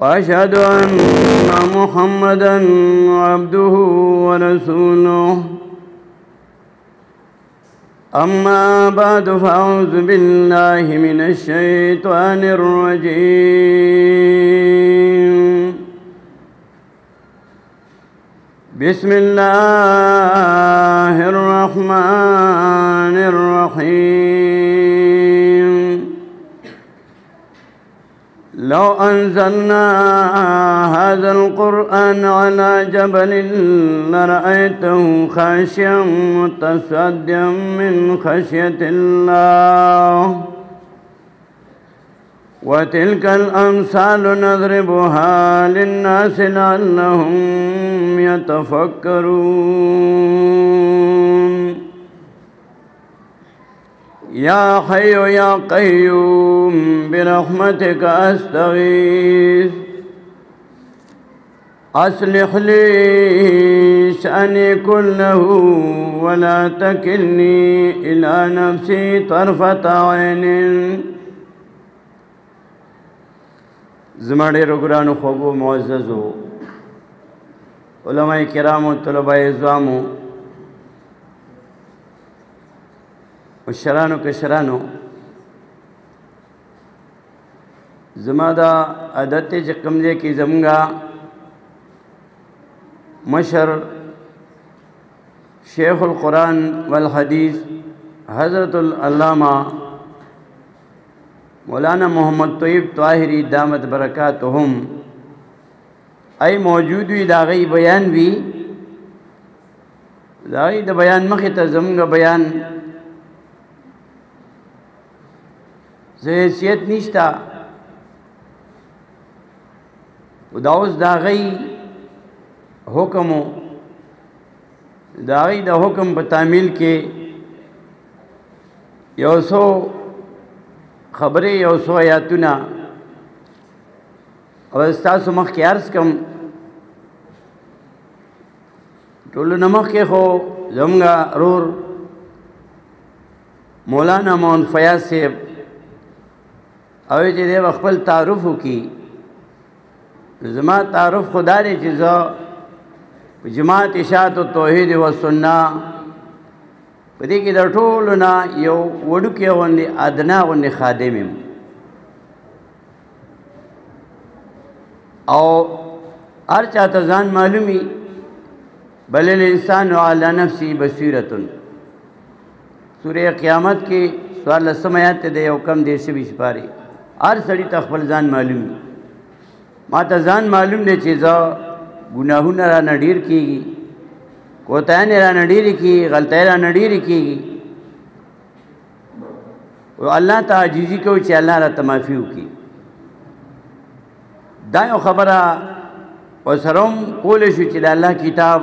وأشهد أن محمدًا عبده ورسوله أما بعد فأعوذ بالله من الشيطان الرجيم بسم الله الرحمن الرحيم لو أنزلنا هذا القرآن على جبل لرأيته خاشعا متصدعا من خشية الله وتلك الأمثال نضربها للناس لعلهم يتفكرون يا حي يا قيوم برحمتك أستغيث أصلح لي شأني كله ولا تكلني إلى نفسي طرفة عين زما ډېرو ګرانو خوږو معززو علماء کرامو طلباء عظامو مشرانو کشرانو زما دا عادت دی چې کوم ځای کې زمونږه مشر شیخ القرآن والحدیث حضرت العلامہ مولانا محمد طیب طاہری دامت برکاتہم ای موجود وی دا غی بیان وی دا غی دا بیان مخی تا زمونگا بیان حیثیت نیشتا دا اوس دا غی حکمو دا غی دا حکم په تعمیل کې یو سو خبرې یو سو آیاتونه او ستاسو مخ کې عرض کوم ټولو نه مخکې خو زموږ ورور مولانا مون فیاض صاحب او چې دی خپل تعارف وکړي زما تعارف خدا دی چې زه جماعت اشاعت و توحید و سنة په دې کې د ټولو نه یو وړوکی غوندې ادنا غوندې خادم یم او هر چاته ځان معلومي بل الانسان علی نفسه بصیرة سورہ قیامت کې 14 آیات ته یو کم دې شوي سپاري هر سړی ته خپل ځان معلومي ما ته ځان معلوم دی چې زه ګناهونه را نه ډېر کېږي کوتاهیانې را نه ډېرې کېږي غلطۍ را نه ډېرې کېږي الله ته عاجزي کوو چې الله راته معافي وکړي دا یو خبره ورسره هم کولی شو چې د الله کتاب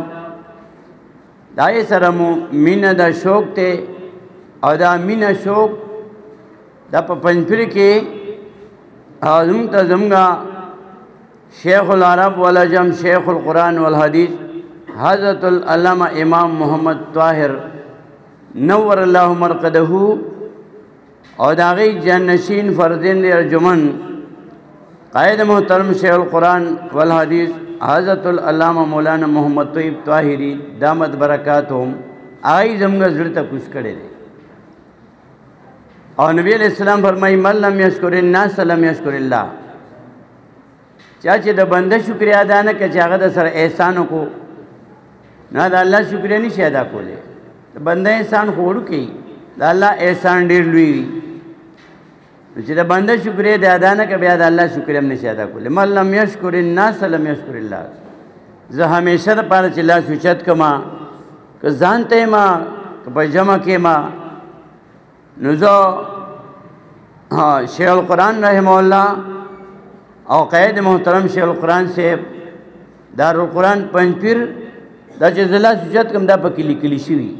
د هغې سره مو مینه ده شوق دی او دا مینه شوق دا په پنځپیر کې زموږ ته زموږ شیخ العرب والعجم شیخ القرآن والحدیث حضرت العلامہ امام محمد طاہر نور اللہ مرقدہ اور داغی جانشین فرزند ارجمن قائد محترم شیخ القرآن والحدیث حضرت العلامہ مولانا محمد طیب طاہری دامت برکاتہم آئی زمگا زرطا کچھ کڑے دے اور نبی علیہ السلام فرمائی من لم یشکر الناس لم یشکر اللہ چاچے دا بندہ شکریہ ادا نہ کہ چاہتا دا سر احسانوں کو نہ دا اللہ شکریہ نہیں شیدہ کو لے بندہ احسان خوڑو کی دا اللہ احسان دیر لوئی چاچے دا بندہ شکریہ دا ادا نہ کہ بیا دا اللہ شکریہ ہم نے شیدہ کو لے من لم یشکر الناس لم یشکر اللہ زہ ہمیشہ دا پارا چلا سوچت کما کہ زانتے ما کہ پجمع کے ما نزو شیخ القرآن رحمہ اللہ او قائد محترم شیخ القرآن صاحب دار القرآن پنځپیر دا چې زلا سوچت کم دا پکې لیکلی شوي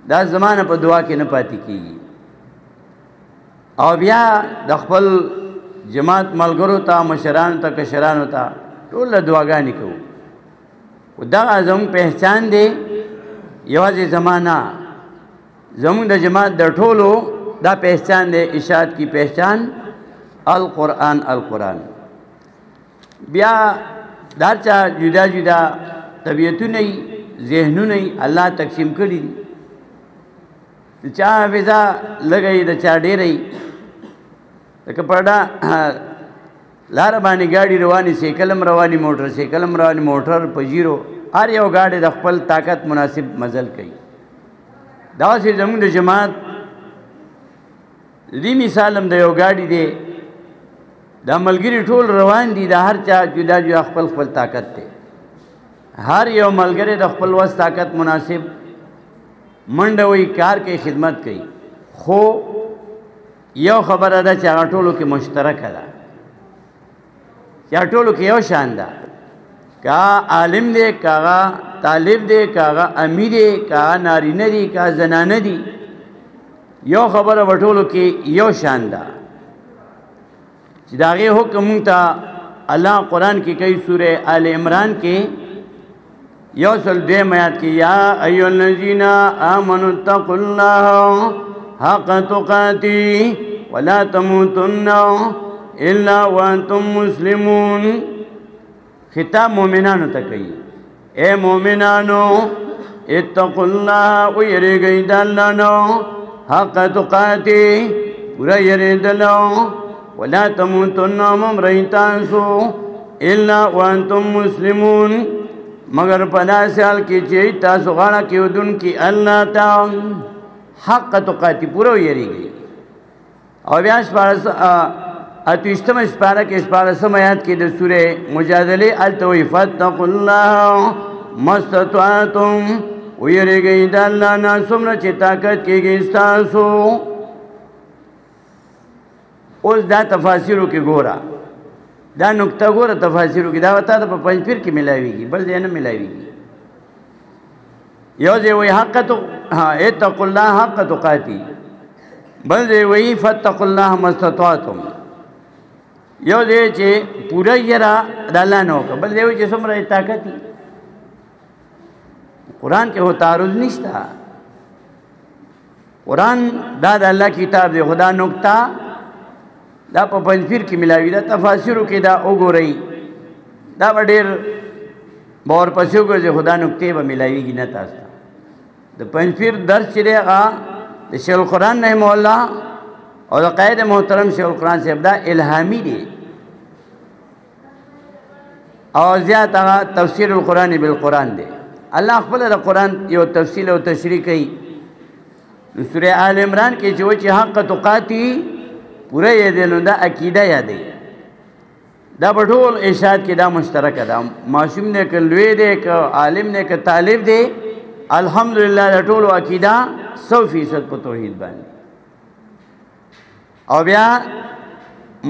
دا زمانه په دعا کې نه پاتې کېږي او بیا د خپل جماعت ملګرو ته مشرانو ته کشرانو ته ټول دعاګانې کوو دا زموږ پہچان دی یوازې زمانہ زموږ د جماعت د ټولو دا پہچان دی اشاعت کی پہچان القرآن القرآن بیا دار چا جدا جدا طبیعتونه ذهنونه الله تقسیم کړي دي چا حافظه لګي د چا ډېرې لکه پړډا لار باندې ګاډي رواني سیکلم رواني موټر سیکلم رواني موټر پجیرو هر یو ګاډي د خپل طاقت مناسب مزل کوي دا چې زموږ د جماعت دې مثالم د یو ګاډي دی دا ملګری ټول روان دي د هر چا جدا جدا خپل خپل طاقت دی هر یو ملګری د خپل وس طاقت مناسب منډه وی کار کې خدمت کوي خو یو خبره ده چې هغه ټولو کې مشترکه ده چې ټولو کې یو شان ده کا عالم دی کا طالب دی کا امیر دی کا نارینه دی کا زنانه دی یو خبره وټولو کې یو شان ده چې داغه حکم ته الله قرآن کې کوي سوره آل عمران کې یوصل دے میات کی یا ایو الذین آمنوا اتقوا اللہ حق تقاتی ولا تموتن الا وانتم مسلمون خطاب مومنانو تکئی اے مومنانو اتقوا اللہ ویرگئی دلانو حق تقاتی پورا یریدلو ولا تموتن ممریتانسو الا وانتم مسلمون مگر پدا سال کی چی تاسو غانا کیودن کی اللہ تا حق تقاتی پورو یری گئی اور بیا شپارس اتوشتم شپارہ کے شپارسم آیات کی در سورہ مجادلے التوی فاتقوا اللہ مستطاعتم ویری گئی دا اللہ نا سمر چی طاقت کی گئی ستاسو اس دا تفاسیرو کی گورا دا نکتہ گورا تفاسیرو کی دا وطا دا پا پنجپیر کی ملاوی گی بل دینا ملاوی گی یو دے وی حق تو اتقوا اللہ حق تقاتی بل دے وی فاتقوا اللہ مستطاعتم یو دے چے پورا یرا دا اللہ نوکا بل دے وی چے سمرہ طاقتی قرآن کے ہو تعرض نشتا قرآن دا اللہ کتاب دے خدا نکتہ دا په پنځپیر کې ملاوي دا تفاسیرو کې دا وګورئ دا به ډېر باور پسې وګرځي خدا نکتې به ملاویږي نه تاسو ته د پنځپیر درس چې دی هغه د شیخ القرآن رحمه الله او د قائد محترم شیخ القرآن صاحب دا الهامي دی او زیات هغه تفسیر القرآن بالقرآن دی الله خپل د قرآن یو تفصیل او تشریح کوي نو سورہ آل عمران کې چې حق تقاتی پورا یادلو دا عقیدہ یادی دا بطول اشاد کی دا مشترک دا معصوم نے کہ لوی دے کہ عالم نے کہ طالب دے الحمدللہ دا طول عقیدہ 100% پا توحید بانی او بیا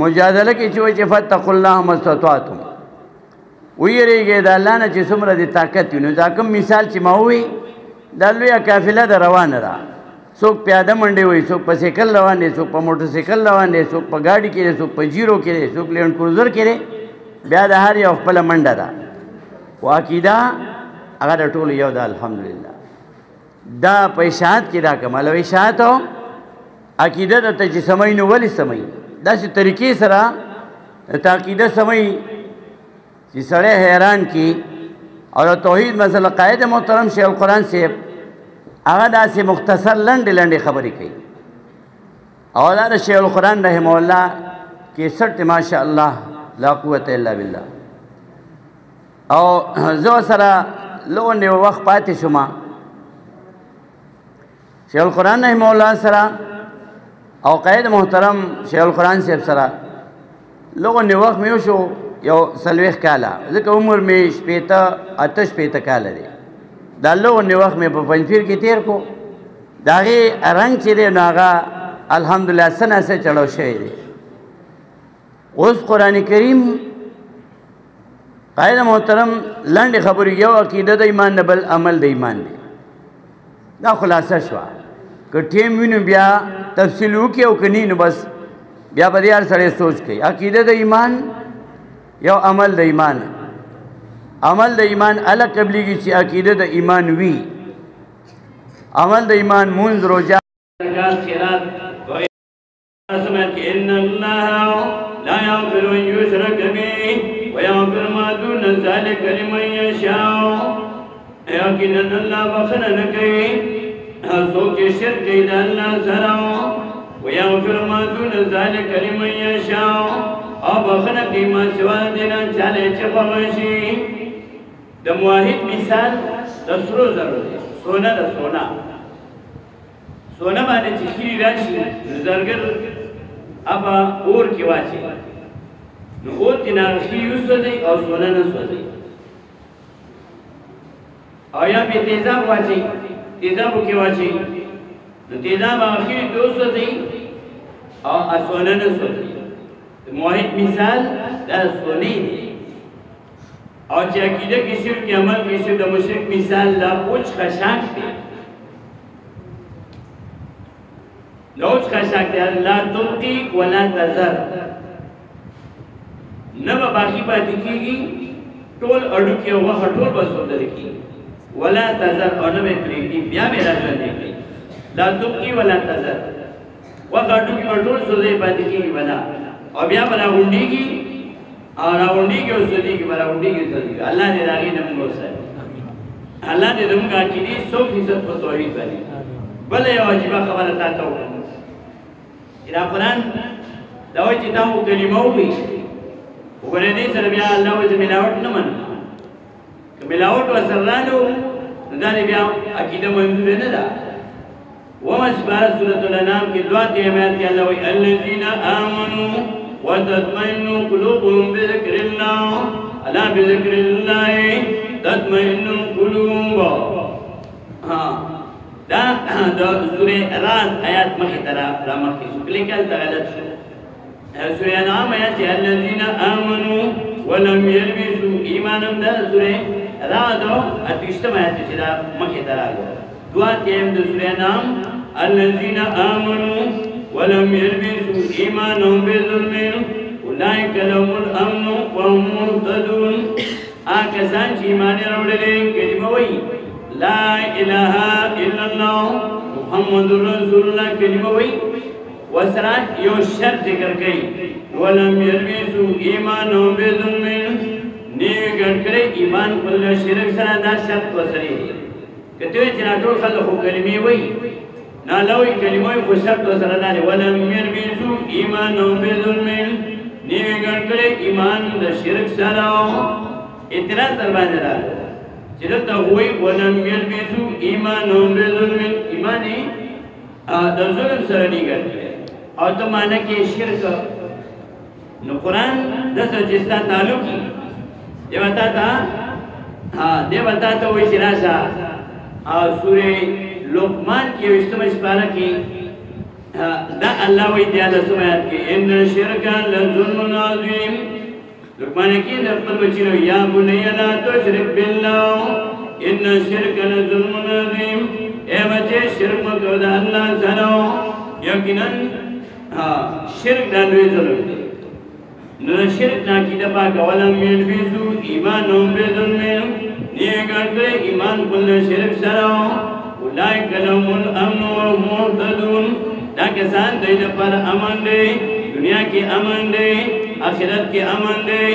مجادلہ کی چوئی فتقوا اللہ مستطاعتم ویرے گئے دا اللہ نا چی سمرہ دی طاقت یونو دا کم مثال چی ماوی دا لوی کافلہ دا روان را څوک پیاده منډه وي څوک په سیکل روان دي څوک په موټر سیکل روان دي څوک په ګاډي کې څوک په جیرو کې څوک لینډ کروزر کې بیا د هر یو خپل منډه ده او عقیده هغه د ټولو یو ده الحمدلله دا په اشاعت کې دا کمال او اشاعت عقیده د ته چې سمای نو ولې سمای داسې طریقې سره د عقیده سمای چې سړی حیران کی او د توحید مسله قائد محترم شیخ القرآن صاحب هغه داسې مختصر لنډې لنډې خبرې کوي او دا د شیخ القرآن رحمه الله کیسټ ماشاء الله لا قوت الا بالله او زه سره لونې وخت پاتې شوم شیخ القرآن رحمه الله سره او قائد محترم شیخ القرآن صاحب سره لونې وخت مې وشو یو 40 کاله ځکه عمر مې 58 کاله دی دا لونې وخت مې په پنځپیر کې تیر کو د هغې رنګ چې دی نو هغه الحمدلله څه نه څه چړو شوی دی اوس قرآن کریم قائد محترم لنډې خبرې یو عقیده د ایمان نه بل عمل د ایمان دی دا خلاصه شوه که ټیم وینو بیا تفصیل وکړي او که نه نو بس بیا به دې هر سړی سوچ کوي عقیده د ایمان یو عمل د ایمان عمل د ایمان الگ قبلیږي چې عقیده د ایمان وي عمل د ایمان مونځ روزه ان الله لا يغفر ان يشرك به ويغفر ما دون ذلك لمن يشاء یقینا اللہ بخنه نه کوي څوک چې شرک کوي د الله سره ويغفر ما دون ذلك لمن يشاء او بخنه کوي ما سوا د دې نه چاله چې خوښ شي د موحد مثال د سرو زرو دی سونه د سونه باندې چې خیری راشي زرګر ابا اور کې واچي نو اور کې نه خیری وسوځي او سونه نه سوځي او یا په تیزاب واچي تیزاب کې واچي نو تیزاب اخیری دوسو دی او سونه نه سوځي موحد مثال دا سونی دی او چې عقیده کې شرک عمل کې شرک د مشرک مثال دا اوچ خشاک دی لوچ خشاک دی لا تلقي ولا تذر نه به باقی پاتې کېږي ټول اډو کې وغه ټول بسوندل کېږي ولا تذر او نه به پرېږدي بیا به راځي لا تلقي ولا تذر وغه اډو کې ټول سوځي پاتې کېږي ولا او بیا بنا وندېږي او راوندېږي او سوځيږي بنا وندېږي سوځيږي الله دې راغی نه موږ سره الله دې زموږ عقیدې 100% په توحید باندې بل یو واجب خبره تاسو وکړم دا قرآن دا وایي چې دا کلمه وي وګورئ دې سره بیا الله وځي ملاوت نه مني که ملاوت وسره رانو دا بیا عقیده منظور نه ده ومسبار سورة الانام کی دعا تیمیت کی اللہ وی الذین آمنوا وتطمئن قلوبهم بذکر اللہ الا بذکر اللہ تطمئن قلوب دا سورة رات آیات مخی طرح را مخی کلیکل تغلط شو سورة انعام آیات الذین آمنوا ولم يلبسوا ایمانم دا سورة رات اتشتم آیات چرا مخی طرح دعا تیم دا سورة انعام الذين آمنوا ولم يلبسوا إيمانهم بظلم أولئك لهم الأمن وهم مهتدون آکسان چې ایمان راوړلې کلمه وایي لا إله إلا الله محمد رسول الله کلمه وایي وسره یو شرط ذکر کوي ولم يلبسوا إيمانهم بظلم نیو ګډ کړي ایمان په شرک سره دا شرط وسري کته چې ټول خلک کلمه وایي نالوی کلموی خوشت و سردانی ولم یلبسو ایمانو بظلم نیوی گرکڑے ایمان دا شرک سراو اعتراض در باندې راغلی چې دلته وایي ولم یلبسو ایمانو بظلم ایمانی د ظلم سره نه ګرځي او ته معنی کې شرک نو قرآن دسه چې ستا تعلق دی وتا تا دی وتا ته وایي چې راشه او سورې لقمان کی استماع سپارہ کی دا اللہ وی دیالا سمیت کی ان شرکا لظلم عظیم لقمان کی نقبل بچینو یا بنی لا تشرک باللہ ان شرکا لظلم عظیم اے بچے شرک مکو دا اللہ سنو یقینا شرک دانوی ظلم دی نو شرک نا کی دپا کولم یلبسو ایمانوں بظلم نیگر کرے ایمان کل شرک سنو اولئک لهم الامن وهم مهتدون دا کسان دوی پر امن دی دنیا کی امن دی آخرت کی امن دی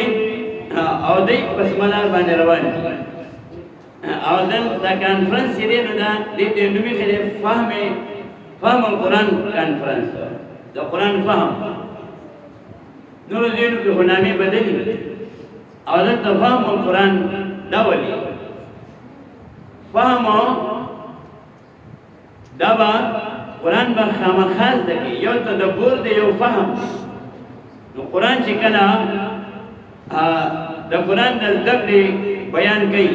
او دی پس ملار باندې روان دي او دا کانفرنس دی نو دا دې نومي خلې فهم القرآن کانفرنس دا قرآن فهم نور دینو کې هنامي بدلی او دا فهم القرآن دا ولي فهم دا با قرآن با خامخاز دکی یو تدبر دی یو فهم نو قرآن چی کلا دا قرآن نزدک دی بیان کئی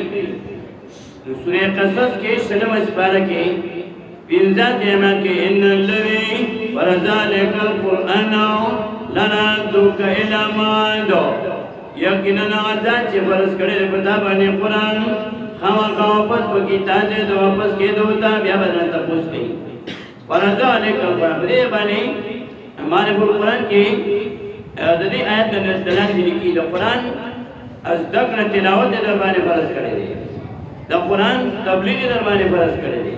نو سورہ قصص کے شلم اسپارہ کے پینزات ایمان کے ان اللذی ورزالک القرآن لنادوک الاماندو یقیناً آزاد چی فرس کڑی پتا بانی قرآن خامخا واپس پکی تازه دو واپس کې دوتا بیا بدن تپوس کړي ورځه علیک القرآن دې باندې معرفت القرآن کې د دې آیت د دلالت لیکي د قرآن از ذکر تلاوت در باندې فرض کړي دي د قرآن تبلیغ در باندې فرض کړي دي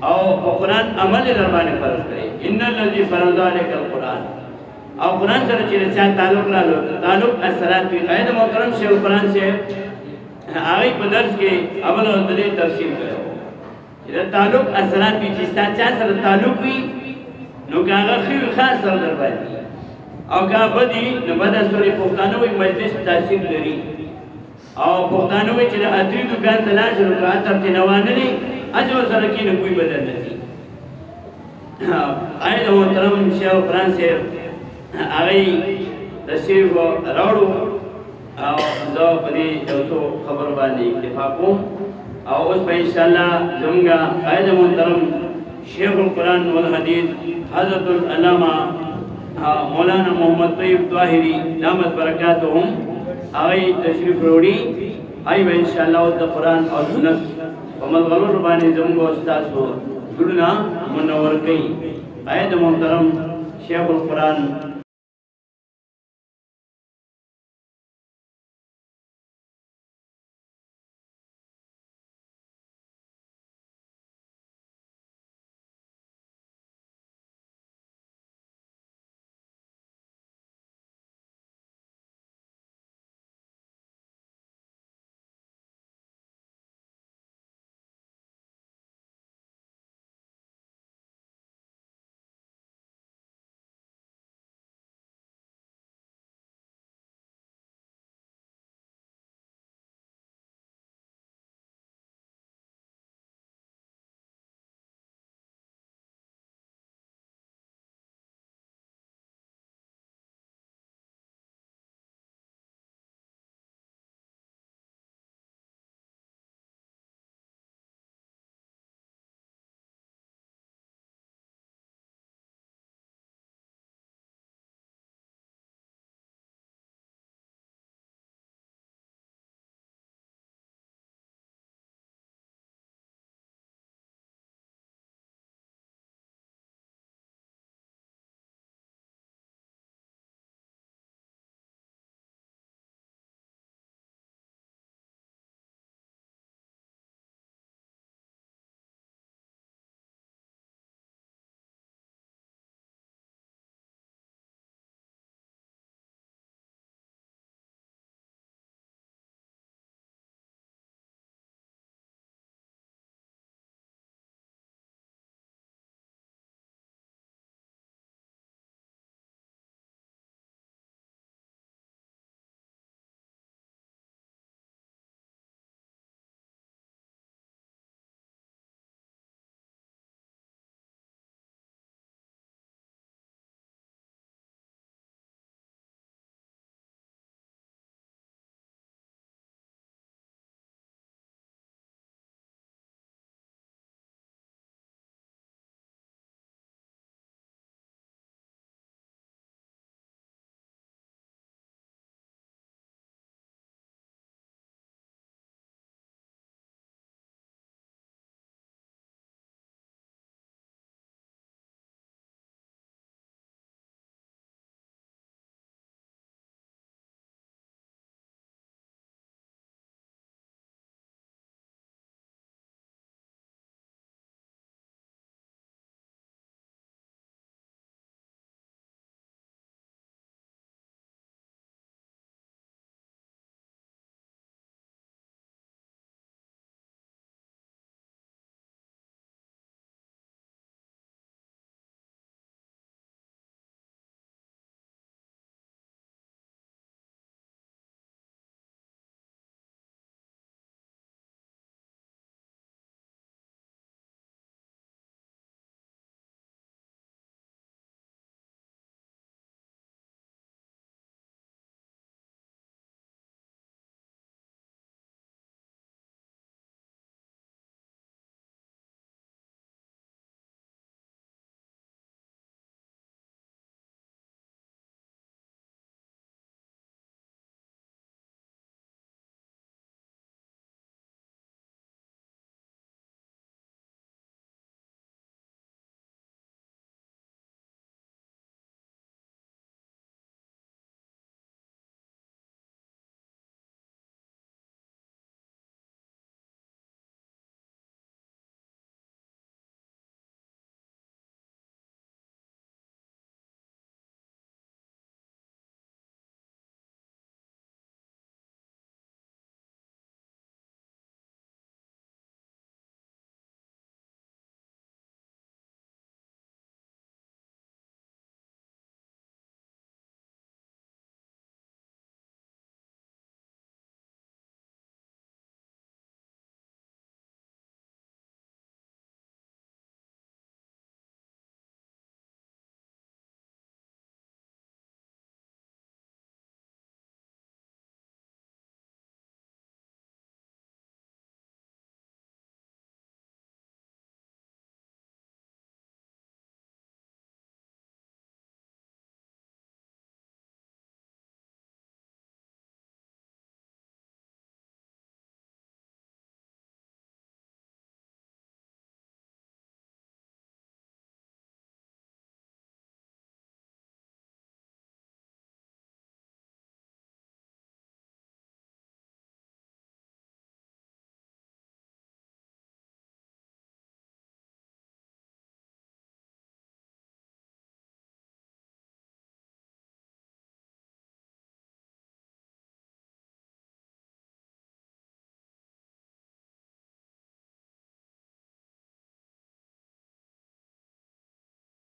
او په قرآن عمل در باندې فرض کړي ان الذي فرض علیک القرآن او قرآن سره چې چا تعلق لرلو تعلق اثرات وي قائد محترم شیخ القرآن سے هغه په درس کې اول او دلی تفسیر کړو چې تعلق اثرات وي چې چا سره تعلق وي نو هغه خیر خاص سره در باندې او کا بدی نو بد سوري پښتانه وي مجلس تاثیر لري او پښتانه وي چې اتری دکان ته لاړ شو کا تر تنوانه نه اجو سره کې نه کوئی بدل نه قائد محترم شیخ القرآن سے هغه تشریف راوړو او زه په دې یو څو خبر باندې اکتفا کوم او اوس په ان شاء الله زموږ قائد محترم شیخ القرآن والحدیث حضرت العلامہ مولانا محمد طیب طاهری دامت برکاتهم هغه تشریف وروړي ای ان شاء الله د قرآن او سنت په ملغلور باندې زموږ استاد زړونه منور کوي قائد محترم شیخ القرآن